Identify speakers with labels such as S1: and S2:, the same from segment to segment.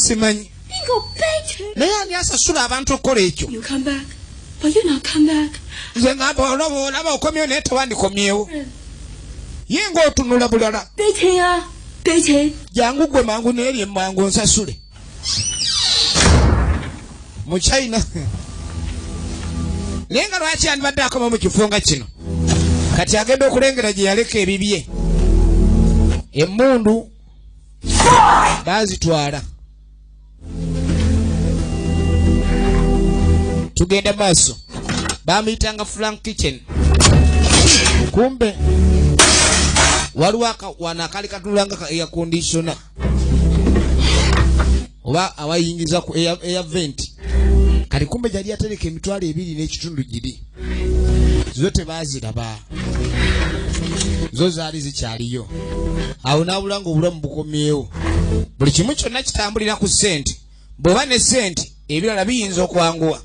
S1: simanyi. Naye ani asasula abantu okukola ekyo?
S2: You come back, but you not come back.
S1: Nze ngamba olaba okomyewo naye tewandikomyewo. Ye ng'otunula bulala. Jangu gwe mangu n'eri emmangu nsasule. Mu China. Naye nga lwaki andibadde akoma mu kifo nga kino? Kati agenda okulengera gye yaleka ebibye. Emmundu bazitwala. Tugenda maaso. Bamuyitanga Frank Kitchen. Kumbe waliwo wana akali katulanga ka air conditioner. Oba awayingiza ku air vent. Kati kumbe jali atereka emitwalo 2 n'ekitundu giri. Zo tebaziraba. Zo zaali zikyaliyo. Awo nabulanga obulamu bukomyewo. Buli kimu kyonna kitambulira ku ssente. Bw'oba ne ssente ebirala biyinza okwanguwa.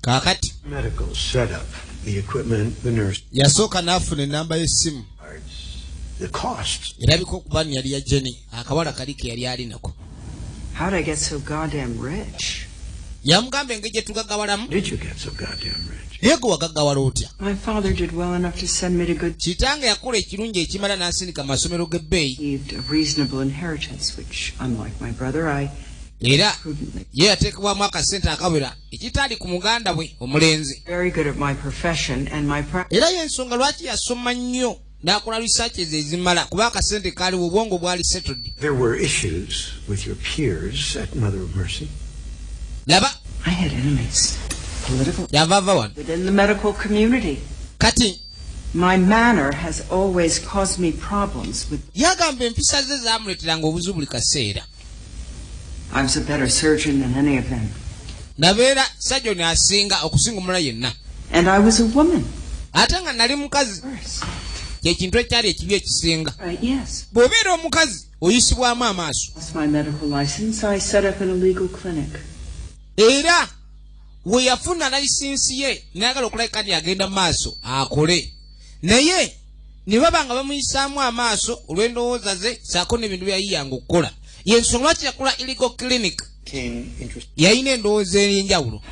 S1: Kakati
S3: medical setup, the equipment, the nurse.
S1: Yasooka n'afuna ennamba y'essimu.
S3: The costs.
S1: Erabika okuba yali ya Jenny akawala kali ke yali alinako.
S4: How did I get so goddamn rich?
S1: Yamugamba engeri gye tugagawalamu.
S3: Did you get so goddamn rich?
S1: Yego wagagawala otya?
S4: My father did well enough to send me to good.
S1: Kitange yakola ekirungi ekimala n'asindika amasomero g'ebbeeyi.
S4: Received a reasonable inheritance, which, unlike my brother, I
S1: era ye yateekebwamu akasente akawera ekitaali ku muganda bwe omulenzi.
S4: Very good at my profession and my
S1: era y'ensonga lwaki yasoma nnyo n'akola research ezimala kuba akasente kaaliwo obwongo bwali settled.
S3: There were issues with your peers at Mother of Mercy.
S1: Laba,
S4: I had enemies. Political.
S1: Yavava one.
S4: Within the medical community.
S1: Kati
S4: my manner has always caused me problems with.
S1: Yagamba empisa ze zaamuleeteranga obuzibu buli kaseera.
S4: I was a better surgeon than any of them.
S1: Nabeera sajoni asinga okusinga omulala yenna.
S4: And I was a woman.
S1: Ate nga nali mukazi. Ekintu ekyali ekibi ekisinga.
S4: Right, yes.
S1: Bw'obeera omukazi oyisibwamu amaaso.
S4: That's my medical license. I set up an illegal clinic.
S1: Era we yafuna layisinsi ye n'ayagala okulabika nti agenda maaso akole. Naye ne baba nga bamuyisaamu amaaso olw'endowooza ze saako n'ebintu byayiyanga okukola. Yensonga lwaki yakola illegal clinic. Yayina endowooza ey'enjawulo.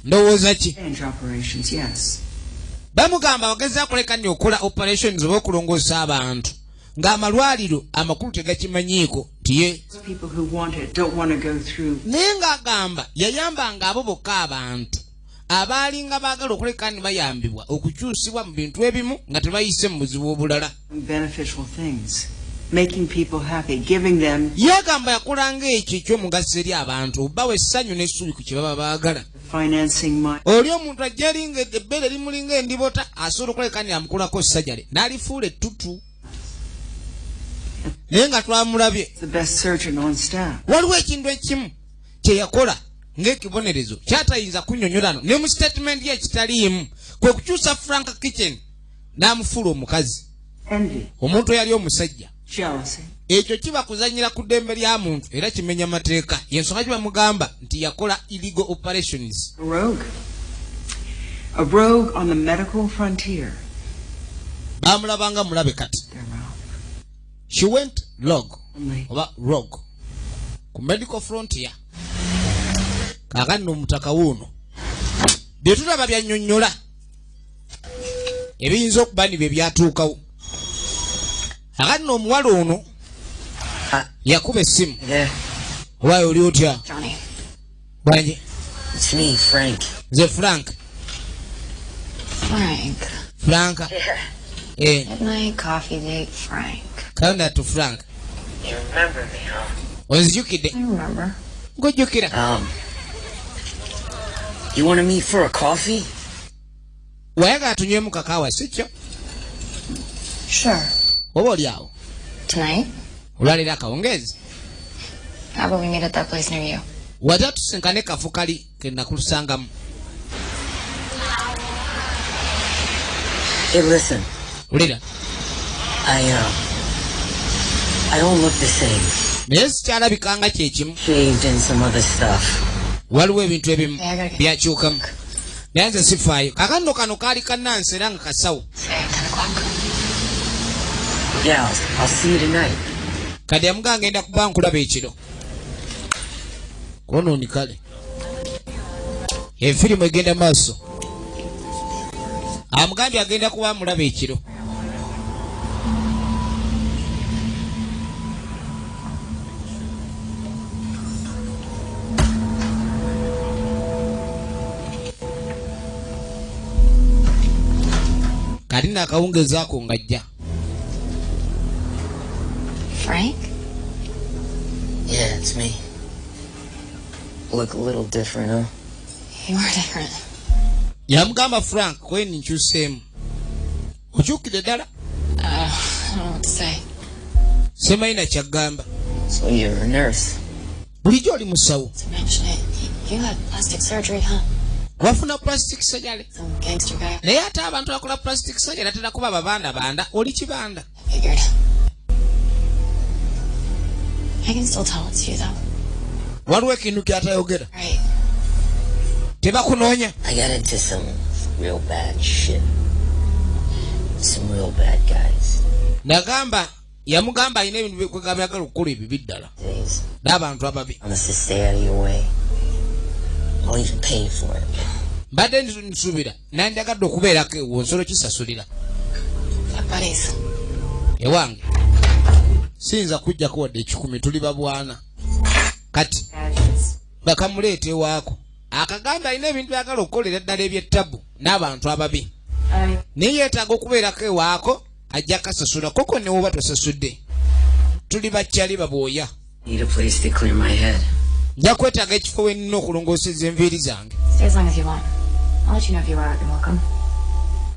S1: Ndowooza ki?
S4: Operations, yes.
S1: Bamugamba bagezza kuleka nti okola operations oba okulongoosa abantu ng'amalwaliro amakulu tegakimanyiiko nti ye. Naye ng'agamba yayambanga abo bokka abantu abaalinga baagala okuleka ni bayambibwa okukyusibwa mu bintu ebimu nga tebayise mu buzibu obulala.
S4: Making people happy, giving them.
S1: Yagamba yakolanga ekyo ekyomugaso eri abantu bawe essanyu n'essuubi ku kye baba baagala.
S4: Financing my.
S1: Oli omuntu ajja alingedde ebbeere limulinga endibota asobola okuleka ni amukolako sajjale n'alifuula ettutu. Naye nga twamulabye.
S4: The best surgeon on staff.
S1: Waliwo ekintu ekimu kye yakola ng'ekibonerezo kyatayinza kunnyonnyolano ne mu statement ye ekitaliimu kwe kukyusa Frank Kitchen n'amufuula omukazi. Omuntu eyali omusajja. Ekyo kiba kuzanyira ku ddembe lya muntu era kimenya mateeka. Yensonga kibamugamba nti yakola illegal operations.
S4: A rogue on the medical frontier.
S1: Bamulabanga mulabe kati. She went rogue. Oba rogue. Ku medical frontier. Kakati n'omutaka wuuno. Bye tulaba byannyonnyola. Ebiyinza okuba ni bye byatuukawo. Kakati n'omuwala ono yakuba essimu. Waayo oli otya? Bwanji?
S5: It's me, Frank.
S1: Nze Frank.
S5: Frank.
S1: Eh.
S5: Midnight coffee date, Frank.
S1: Kaunda to Frank.
S5: You remember me, huh?
S1: Onzijukidde?
S5: I remember.
S1: Ng'ojjukira.
S5: You want to meet for a coffee?
S1: Wayagala tunywemu kakaawa si kyo?
S5: Sure.
S1: Oba oli awo?
S5: Tonight?
S1: Olwalira akawungeezi?
S5: How about we meet at that place near you?
S1: Wajja tusinkane kafu kali ke nakulusangamu.
S5: Hey, listen.
S1: Ulira.
S5: I don't look the same.
S1: naye sikyalabikanga kyekimu.
S5: Shaved in some other stuff.
S1: Waliwo ebintu ebimu byakyukamu naye nze sifaayo. Kakanno kano kaali kannansi era nga kasawo.
S5: Say 10 o'clock. Yeah, I'll see you tonight.
S1: Kati yamugamba ngenda kuba nkulaba ekiro. Konooni kale. Efirimu egenda maaso. Amugambye agenda kuba mulaba ekiro. Kati naakawungezaako ng'ajja.
S5: Frank? Yeah, it's me. Look a little different, huh? You are different.
S1: Yamugamba Frank kweni nkyuseemu. Okyukidde ddala?
S5: I don't know what to say.
S1: Semayina kyagamba.
S5: So you're a nurse?
S1: Bulijjo oli musawo.
S5: To mention it, you had plastic surgery, huh?
S1: Wafuna plastic surgery?
S5: Some gangster guy.
S1: Naye ate abantu bakola plastic surgery atera kuba babanda oli kibanda.
S5: I figured. I can still tell it's you, though.
S1: Waliwo ekintu kyatayogera.
S5: Right.
S1: Tebakunoonya.
S5: I got into some real bad shit. Some real bad guys.
S1: Nagamba yamugamba alina ebintu byagala okukola ebibi ddala n'abantu ababi. Mbadde nsuubira nandyagadde okubeerako ewo nsolo kisasulira. Ewange siyinza kujjako wadde 10 tuli babwana. Kati bakamuleeta ewaako akagamba alina ebintu byagala okukolera ddala eby'ettabu n'abantu ababi. Naye yeetaaga okubeerako ewaako ajja kasasula koko ne woba tosasudde. Tuli bakyali babooya. Nja kwetaaga ekifo we nnina okulongooseza enviiri zange.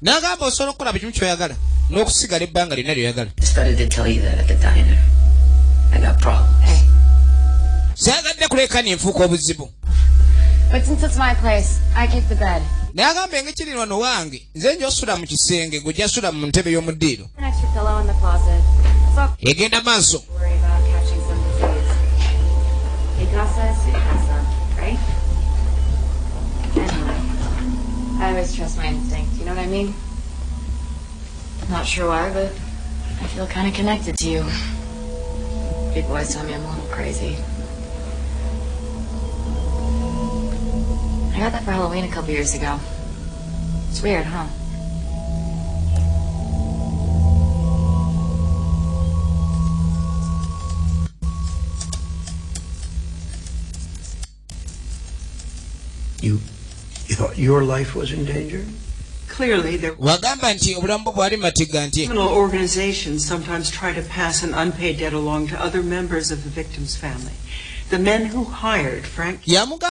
S1: N'agamba osobola okukola buli kimu ky'oyagala n'okusigala ebbanga lyonna ly'oyagala. Saagadde kuleekanya enfuuka obuzibu. Naye agamba engekiri wano wange nze nj'osula mu kisenge gwe sula mu ntebe y'omuddiiro. Egenda maaso.
S5: I always trust my instinct, you know what I mean? Not sure why, but I feel kind of connected to you. Big boys tell me I'm a little crazy. I got that for Halloween a couple years ago. It's weird, huh?
S3: You thought your life was in danger?
S4: Clearly, there
S1: Wagamba nti obulamu bwo bwali matiga nti
S4: criminal organizations sometimes try to pass an unpaid debt along to other members of the victim's family. The men who hired Frank